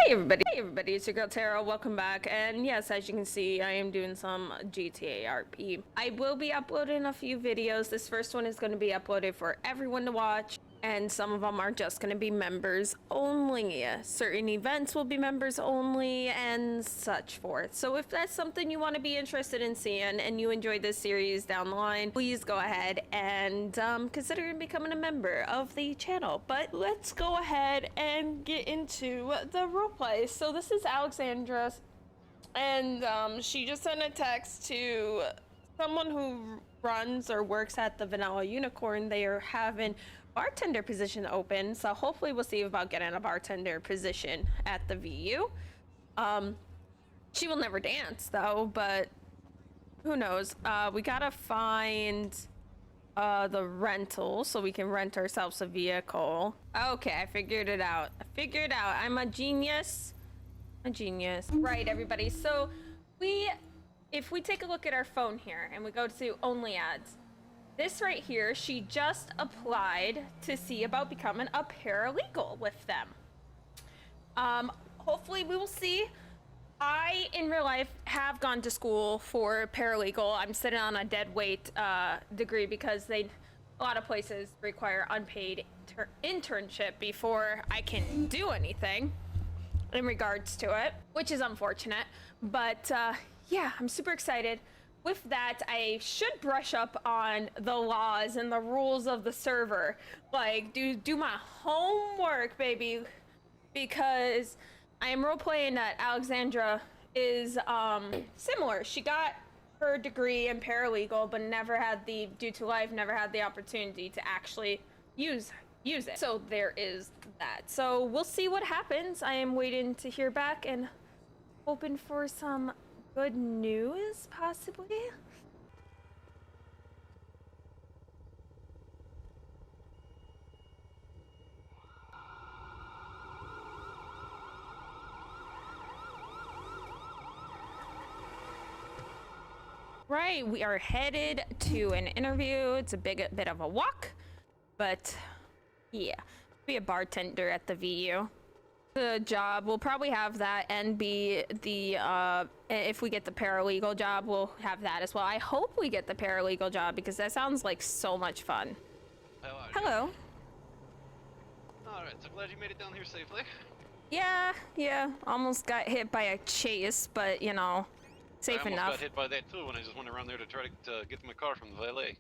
Hey everybody, it's your girl Tara, welcome back, and yes, as you can see, I am doing some GTA RP. I will be uploading a few videos. This first one is going to be uploaded for everyone to watch, and some of them are just going to be members only. Certain events will be members only, and such forth. So if that's something you want to be interested in seeing, and you enjoyed this series down the line, please go ahead and consider becoming a member of the channel. But let's go ahead and get into the roleplay. So this is Alexandra, and she just sent a text to someone who runs or works at the Vanilla Unicorn. They are having bartender position open, so hopefully we'll see about getting a bartender position at the VU. She will never dance though, but who knows. We gotta find the rental so we can rent ourselves a vehicle. Okay, I figured it out. I'm a genius. Right, everybody. So if we take a look at our phone here and we go to only ads, this right here, she just applied to see about becoming a paralegal with them. Hopefully we will see. I, in real life, have gone to school for paralegal. I'm sitting on a dead weight degree because a lot of places require unpaid internship before I can do anything in regards to it, which is unfortunate. But yeah, I'm super excited. With that, I should brush up on the laws and the rules of the server. Like, do my homework, baby, because I am role-playing that Alexandra is similar. She got her degree in paralegal, but due to life, never had the opportunity to actually use it. So there is that. So we'll see what happens. I am waiting to hear back and hoping for some good news, possibly. Right, we are headed to an interview. It's a bit of a walk, but yeah, be a bartender at the VU. The job, we'll probably have that, and be the if we get the paralegal job, we'll have that as well. I hope we get the paralegal job because that sounds like so much fun. Hello. Alright, so glad you made it down here safely. Yeah, almost got hit by a chase, but you know, safe enough. I almost got hit by that too when I just went around there to try to get my car from the valet.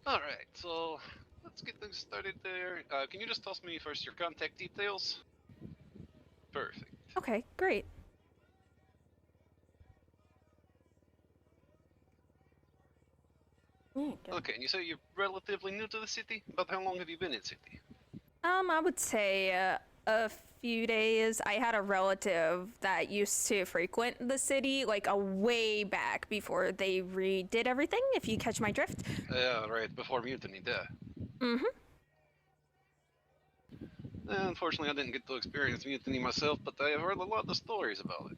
Alright, so let's get things started there. Can you just toss me first your contact details? Perfect. Okay, great. Yeah, okay, and you say you're relatively new to the city? About how long have you been in city? I would say a few days. I had a relative that used to frequent the city, like a way back before they redid everything, if you catch my drift. Yeah, right, before Mutiny, yeah. Mm-hmm. Unfortunately, I didn't get to experience Mutiny myself, but I have heard a lot of stories about it.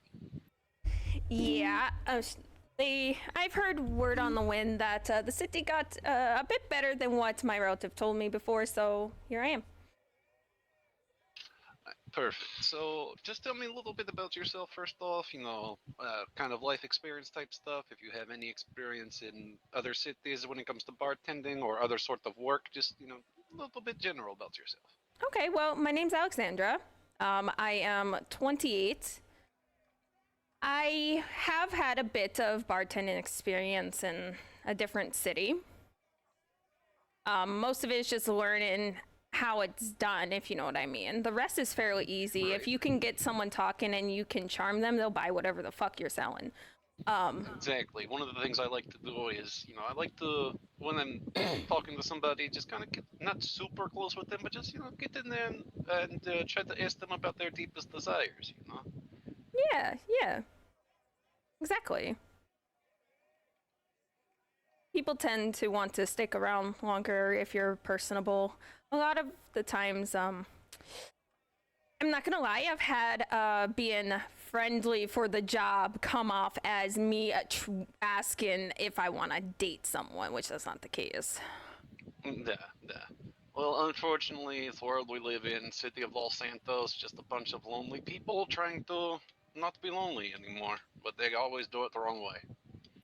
Yeah, I've heard word on the wind that the city got a bit better than what my relative told me before, so here I am. Perfect. So, just tell me a little bit about yourself first off, you know, kind of life experience type stuff, if you have any experience in other cities when it comes to bartending or other sort of work, just, you know, a little bit general about yourself. Okay, well, my name's Alexandra. I am 28. I have had a bit of bartending experience in a different city. Most of it is just learning how it's done, if you know what I mean. The rest is fairly easy. Right. If you can get someone talking and you can charm them, they'll buy whatever the fuck you're selling. Exactly. One of the things I like to do is, you know, I like to, when I'm talking to somebody, just kind of get not super close with them, but just, you know, get in there and try to ask them about their deepest desires, you know? Yeah. Exactly. People tend to want to stick around longer if you're personable. A lot of the times, I'm not gonna lie, I've had being friendly for the job come off as me asking if I want to date someone, which that's not the case. Yeah. Well, unfortunately, the world we live in, city of Los Santos, just a bunch of lonely people trying to not be lonely anymore. But they always do it the wrong way.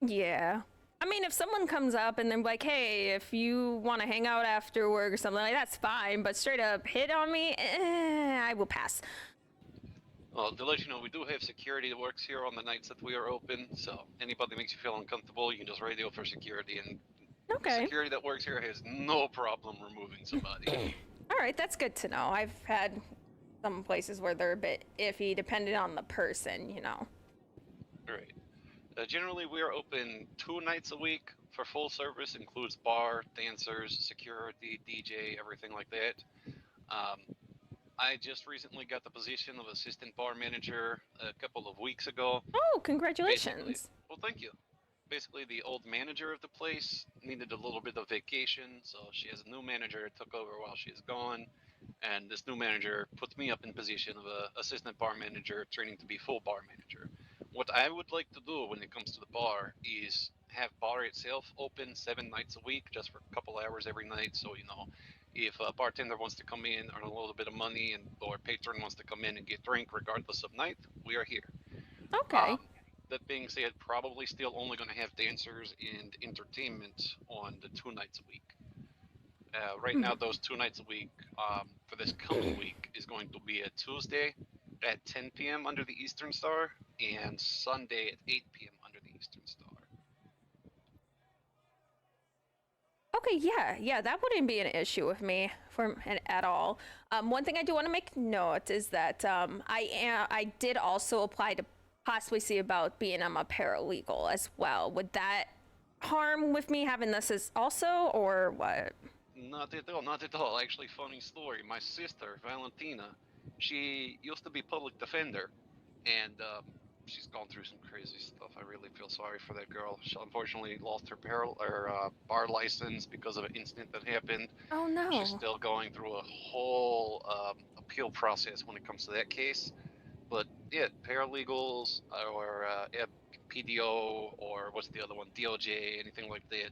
Yeah. I mean, if someone comes up and they're like, hey, if you want to hang out after work or something like that's fine, but straight up hit on me, I will pass. Well, to let you know, we do have security that works here on the nights that we are open, so anybody that makes you feel uncomfortable, you can just radio for security, and the Okay. security that works here has no problem removing somebody. All right, that's good to know. I've had some places where they're a bit iffy, depending on the person, you know. Right. Generally, we are open 2 nights a week for full service, includes bar, dancers, security, DJ, everything like that. Um, I just recently got the position of assistant bar manager a couple of weeks ago. Oh, Basically, congratulations. well, thank you. Basically, the old manager of the place needed a little bit of vacation, so she has a new manager took over while she's gone, and this new manager puts me up in position of a assistant bar manager, training to be full bar manager. What I would like to do when it comes to the bar is have bar itself open 7 nights a week, just for a couple hours every night. So if a bartender wants to come in, earn a little bit of money, or a patron wants to come in and get drink, regardless of night, we are here. Okay. That being said, probably still only going to have dancers and entertainment on the 2 nights a week. Right now, those 2 nights a week for this coming week is going to be a Tuesday at 10 p.m. under the Eastern Star and Sunday at 8 p.m. under the Eastern Star. Okay, yeah, that wouldn't be an issue with me at all. One thing I do want to make note is that I did also apply to possibly see about being a paralegal as well. Would that harm with me having this as also, or what? Not at all, not at all. Actually, funny story. My sister, Valentina, she used to be public defender, and she's gone through some crazy stuff. I really feel sorry for that girl. She unfortunately lost her bar license because of an incident that happened. Oh She's no. still going through a whole appeal process when it comes to that case. But yeah, paralegals or PDO or what's the other one, DOJ, anything like that,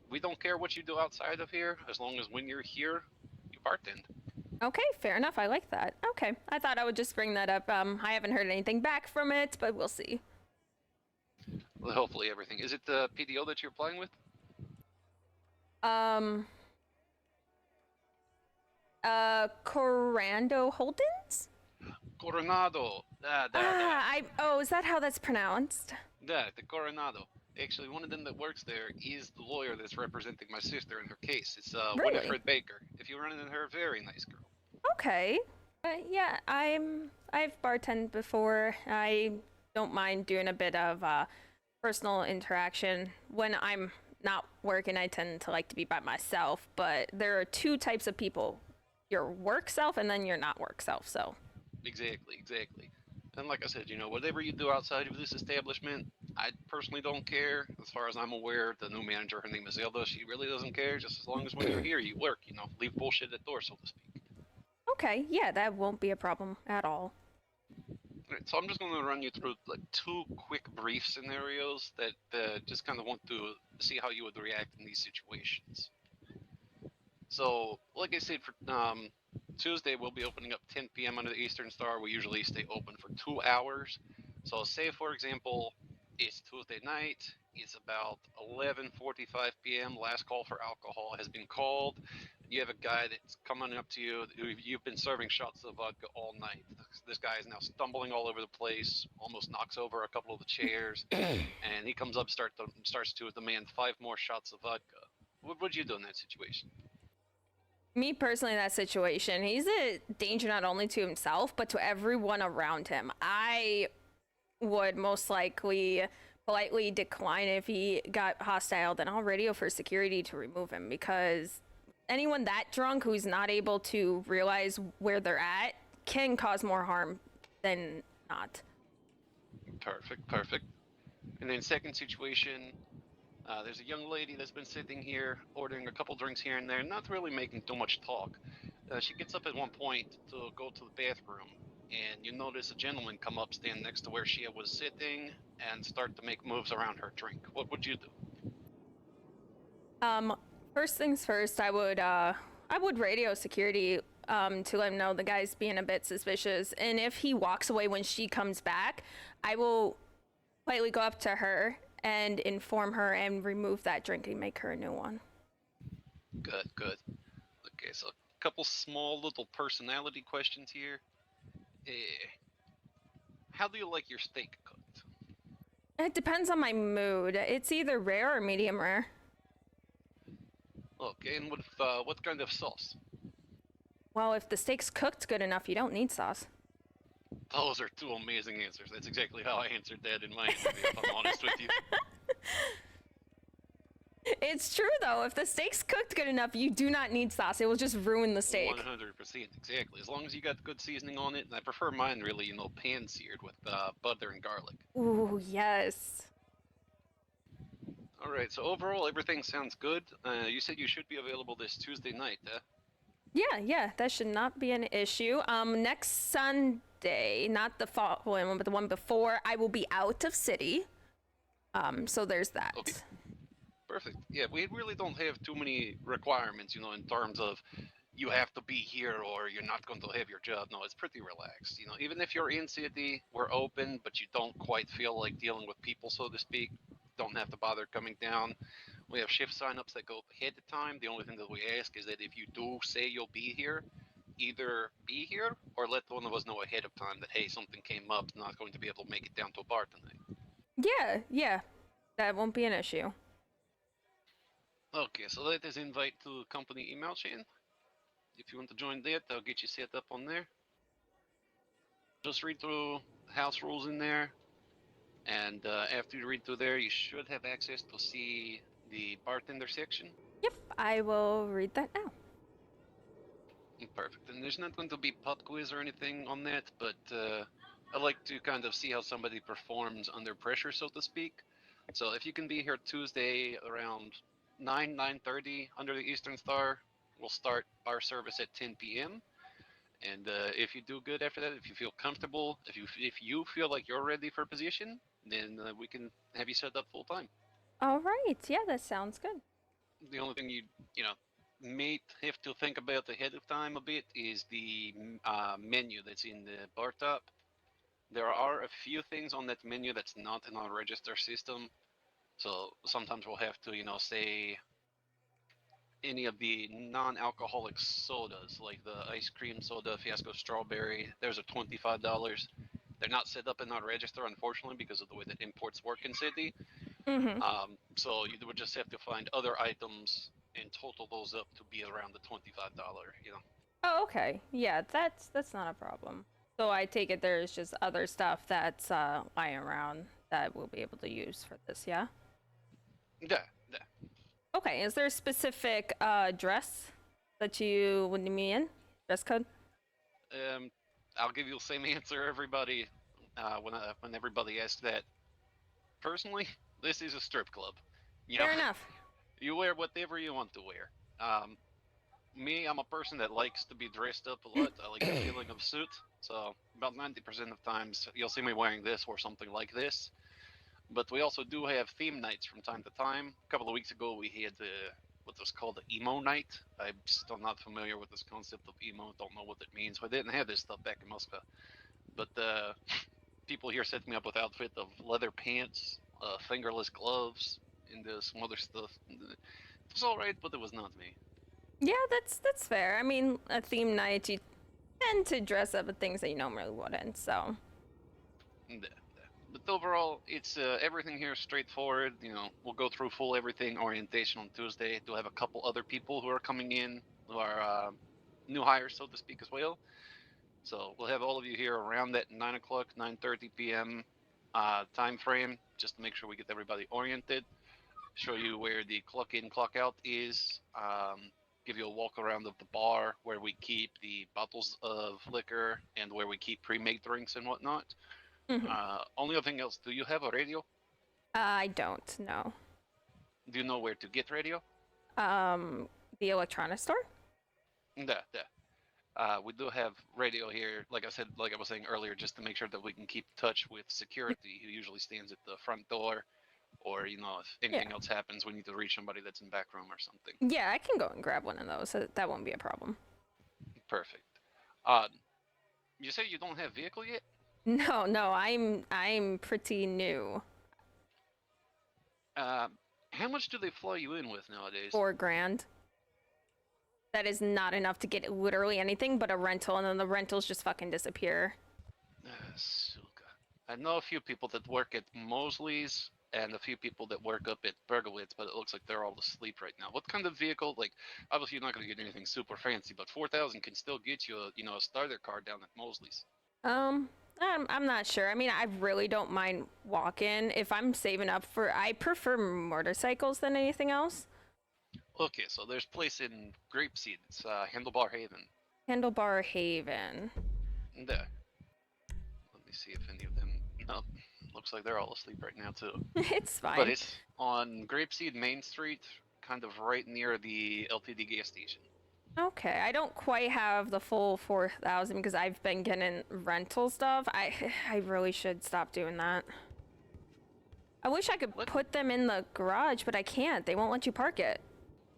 we don't care what you do outside of here, as long as when you're here, you bartend. Okay, fair enough. I like that. Okay, I thought I would just bring that up. I haven't heard anything back from it, but we'll see. Well, hopefully everything. Is it the PDO that you're applying with? Um, Corando Holdens? Coronado. Is that how that's pronounced? The Coronado. Actually, one of them that works there is the lawyer that's representing my sister in her case. It's Really? Winifred Baker. If you run into her, very nice girl. Okay. Yeah, I've bartended before. I don't mind doing a bit of personal interaction. When I'm not working, I tend to like to be by myself, but there are 2 types of people. Your work self and then your not work self, so. Exactly. And like I said, whatever you do outside of this establishment, I personally don't care. As far as I'm aware, the new manager, her name is Zelda, she really doesn't care, just as long as when you're here, you work, leave bullshit at the door, so to speak. Okay, yeah, that won't be a problem at all. Alright, so I'm just going to run you through like 2 quick brief scenarios that just kind of want to see how you would react in these situations. So, like I said, for Tuesday, we'll be opening up 10 p.m. under the Eastern Star. We usually stay open for 2 hours. So, say, for example, it's Tuesday night. It's about 11:45 p.m. Last call for alcohol has been called. You have a guy that's coming up to you. You've been serving shots of vodka all night. This guy is now stumbling all over the place, almost knocks over a couple of the chairs, and he comes up, starts to demand 5 more shots of vodka. What would you do in that situation? Me personally, in that situation, he's a danger not only to himself, but to everyone around him. I would most likely politely decline if he got hostile, then I'll radio for security to remove him, because anyone that drunk who's not able to realize where they're at can cause more harm than not. Perfect. And then second situation, there's a young lady that's been sitting here ordering a couple drinks here and there, not really making too much talk. She gets up at one point to go to the bathroom, and you notice a gentleman come up, stand next to where she was sitting, and start to make moves around her drink. What would you do? First things first, I I would radio security to let him know the guy's being a bit suspicious. And if he walks away when she comes back, I will politely go up to her and inform her and remove that drink and make her a new one. Good, good. Okay, so a couple small little personality questions here. How do you like your steak cooked? It depends on my mood. It's either rare or medium rare. Okay, and what kind of sauce? Well, if the steak's cooked good enough, you don't need sauce. Those are two amazing answers. That's exactly how I answered that in my interview, if I'm honest with you. It's true though. If the steak's cooked good enough, you do not need sauce. It will just ruin the steak. 100%, exactly. As long as you got good seasoning on it, and I prefer mine really, pan-seared with butter and garlic. Ooh, yes. All right, so overall, everything sounds good. You said you should be available this Tuesday night, huh? Yeah, that should not be an issue. Next Sunday, not the following one, but the one before, I will be out of city. So there's that. Okay. Perfect. Yeah, we really don't have too many requirements, in terms of you have to be here or you're not going to have your job. No, it's pretty relaxed. Even if you're in city, we're open, but you don't quite feel like dealing with people, so to speak, don't have to bother coming down. We have shift signups that go ahead of time. The only thing that we ask is that if you do say you'll be here, either be here or let one of us know ahead of time that, hey, something came up, not going to be able to make it down to a bar tonight. Yeah. That won't be an issue. Okay, so that is invite to company email chain. If you want to join that, I'll get you set up on there. Just read through house rules in there, and after you read through there, you should have access to see the bartender section. Yep, I will read that now. Perfect. And there's not going to be pub quiz or anything on that, but I like to kind of see how somebody performs under pressure, so to speak. So if you can be here Tuesday around 9:30 under the Eastern Star, we'll start bar service at 10 p.m. And if you do good after that, if you feel comfortable, if you feel like you're ready for position, then we can have you set up full time. All right. Yeah, that sounds good. The only thing you may have to think about ahead of time a bit is the menu that's in the bar top. There are a few things on that menu that's not in our register system. So sometimes we'll have to, say any of the non-alcoholic sodas, like the ice cream soda, Fiasco Strawberry. There's a $25. They're not set up in our register, unfortunately, because of the way that imports work in city. Mm-hmm. So you would just have to find other items and total those up to be around the $25. Oh, okay. Yeah, that's not a problem. So I take it there's just other stuff that's lying around that we'll be able to use for this, yeah? Yeah. Okay, is there a specific dress that you would need me in? Dress code? I'll give you the same answer everybody when everybody asks that. Personally, this is a strip club. Fair enough. You wear whatever you want to wear. Me, I'm a person that likes to be dressed up a lot. I like the feeling of suit. So about 90% of times, you'll see me wearing this or something like this. But we also do have theme nights from time to time. A couple of weeks ago, we had what was called the emo night. I'm still not familiar with this concept of emo. Don't know what it means. We didn't have this stuff back in Moscow. But people here set me up with outfit of leather pants, fingerless gloves, and some other stuff. It was all right, but it was not me. Yeah, that's fair. I mean, a theme night, you tend to dress up with things that you normally wouldn't, so. But overall, it's everything here is straightforward. We'll go through full everything orientation on Tuesday. Do have a couple other people who are coming in who are new hires, so to speak, as well. So we'll have all of you here around that 9 o'clock, 9:30 p.m. Time frame, just to make sure we get everybody oriented. Show you where the clock in, clock out is. Give you a walk around of the bar where we keep the bottles of liquor and where we keep pre-made drinks and whatnot. Mm-hmm. Only other thing else, do you have a radio? I don't know. Do you know where to get radio? The electronics store? Yeah. We do have radio here, like I was saying earlier, just to make sure that we can keep touch with security, who usually stands at the front door. or if anything else happens, we need to reach somebody that's in back room or something. Yeah, I can go and grab one of those. That won't be a problem. Perfect. You say you don't have vehicle yet? No, I'm pretty new. How much do they fly you in with nowadays? $4,000. That is not enough to get literally anything but a rental, and then the rentals just fucking disappear. Suka. I know a few people that work at Mosley's and a few people that work up at Bergowitz, but it looks like they're all asleep right now. What kind of vehicle? Like, obviously you're not going to get anything super fancy, but 4,000 can still get you a starter car down at Mosley's. I'm not sure. I mean, I really don't mind walking if I'm saving up for. I prefer motorcycles than anything else. Okay, so there's a place in Grapeseed. It's Handlebar Haven. Handlebar Haven. There. Let me see if any of them. Nope. Looks like they're all asleep right now too. It's fine. But it's on Grapeseed Main Street, kind of right near the LTD gas station. Okay, I don't quite have the full 4,000 because I've been getting rental stuff. I really should stop doing that. I wish I could put them in the garage, but I can't. They won't let you park it.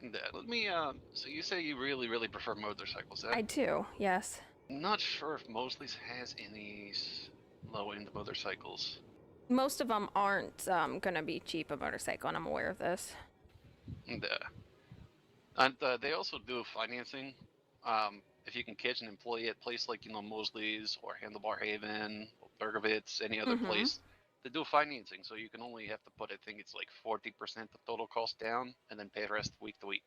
Yeah, let me, so you say you really, really prefer motorcycles, eh? I do, yes. Not sure if Mosley's has any low-end motorcycles. Most of them aren't gonna be cheap a motorcycle, and I'm aware of this. Yeah. And they also do financing. If you can catch an employee at a place like, Mosley's or Handlebar Haven or Bergovitz, any other place, they do financing. So you can only have to put, I think it's like 40% of total cost down and then pay the rest week to week.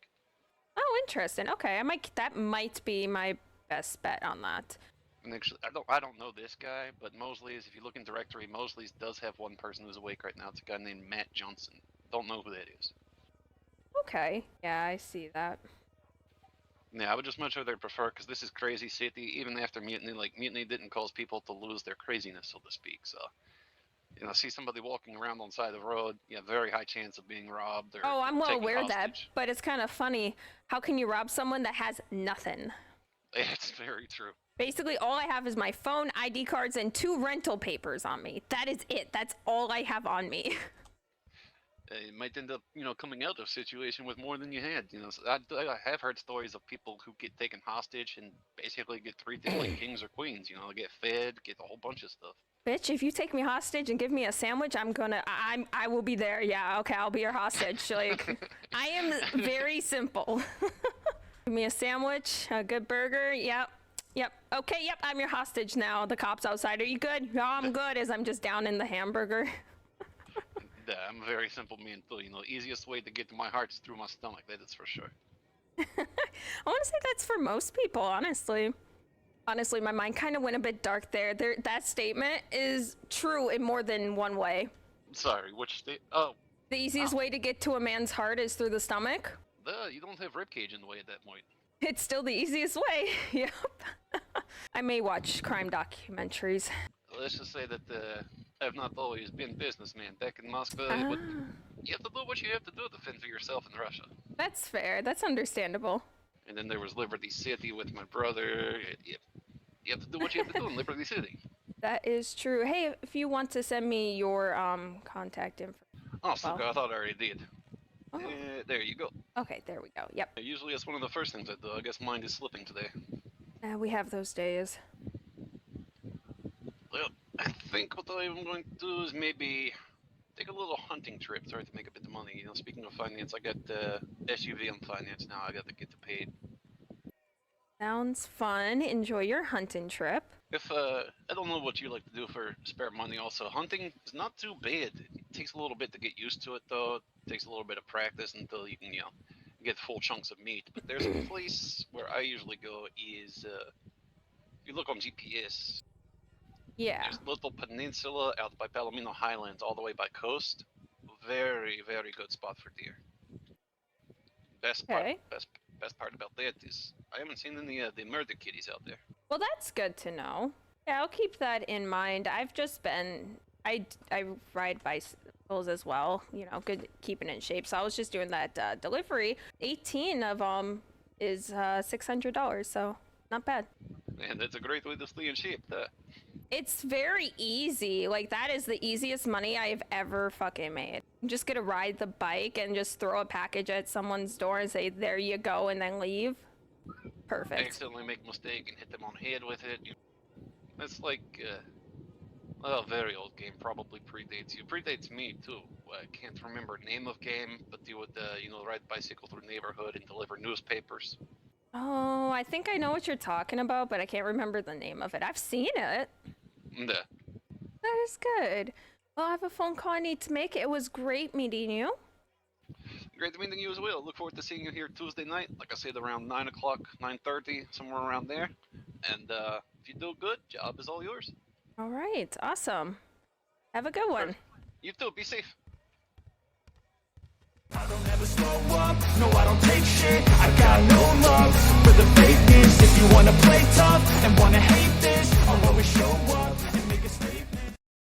Oh, interesting. Okay, that might be my best bet on that. And actually, I don't know this guy, but Mosley's, if you look in directory, Mosley's does have one person who's awake right now. It's a guy named Matt Johnson. Don't know who that is. Okay, yeah, I see that. Yeah, I would just much rather prefer, because this is crazy city, even after Mutiny, like, Mutiny didn't cause people to lose their craziness, so to speak, so... see somebody walking around on the side of the road, very high chance of being robbed or Oh, I'm well taken aware of that, hostage. but it's kind of funny. How can you rob someone that has nothing? It's very true. Basically, all I have is my phone, ID cards, and 2 rental papers on me. That is it. That's all I have on me. You might end up, coming out of a situation with more than you had. So I have heard stories of people who get taken hostage and basically get treated like kings or queens. Get fed, get a whole bunch of stuff. Bitch, if you take me hostage and give me a sandwich, I will be there. Yeah, okay, I'll be your hostage. Like, I am very simple. Give me a sandwich, a good burger. Yep. Okay, yep, I'm your hostage now. The cop's outside. Are you good? No, I'm good, as I'm just down in the hamburger. Yeah, I'm a very simple man too. Easiest way to get to my heart is through my stomach. That is for sure. I want to say that's for most people, honestly. Honestly, my mind kind of went a bit dark there. That statement is true in more than one way. Sorry, which state? Oh. The easiest way to get to a man's heart is through the stomach. You don't have ribcage in the way at that point. It's still the easiest way. Yep. I may watch crime documentaries. Let's just say that I have not always been businessman back in Moscow. But you have to do what you have to do to fend for yourself in Russia. That's fair. That's understandable. And then there was Liberty City with my brother. You have to do what you have to do in Liberty City. That is true. Hey, if you want to send me your contact info. Oh, so I thought I already did. Oh. There you go. Okay, there we go. Yep. Usually that's one of the first things I do. I guess mine is slipping today. We have those days. Well, I think what I'm going to do is maybe take a little hunting trip, try to make a bit of money. Speaking of finance, I got SUV on finance now. I got to get it paid. Sounds fun. Enjoy your hunting trip. If I don't know what you like to do for spare money. Also, hunting is not too bad. It takes a little bit to get used to it, though. It takes a little bit of practice until you can, get full chunks of meat. But there's a place where I usually go is, if you look on GPS. Yeah. There's a little peninsula out by Palomino Highlands, all the way by coast. Very, very good spot for deer. Best part about that is I haven't seen any of the murder kitties out there. Well, that's good to know. Yeah, I'll keep that in mind. I've just been... I ride bicycles as well, good keeping in shape. So I was just doing that delivery. 18 of them is $600, so not bad. Man, that's a great way to stay in shape. It's very easy. Like, that is the easiest money I have ever fucking made. I'm just gonna ride the bike and just throw a package at someone's door and say, there you go, and then leave. Perfect. Accidentally make a mistake and hit them on the head with it. That's like, a very old game, probably predates you. Predates me too. I can't remember name of game, but you would, ride bicycle through neighborhood and deliver newspapers. Oh, I think I know what you're talking about, but I can't remember the name of it. I've seen it. Yeah. That is good. Well, I have a phone call I need to make. It was great meeting you. Great meeting you as well. Look forward to seeing you here Tuesday night. Like I said, around 9 o'clock, 9:30, somewhere around there. And if you do good, job is all yours. All right. Awesome. Have a good one. You too. Be safe. I don't ever slow up, no I don't take shit. I got no love for the fakeness. If you wanna play tough and wanna hate this, I'll always show up.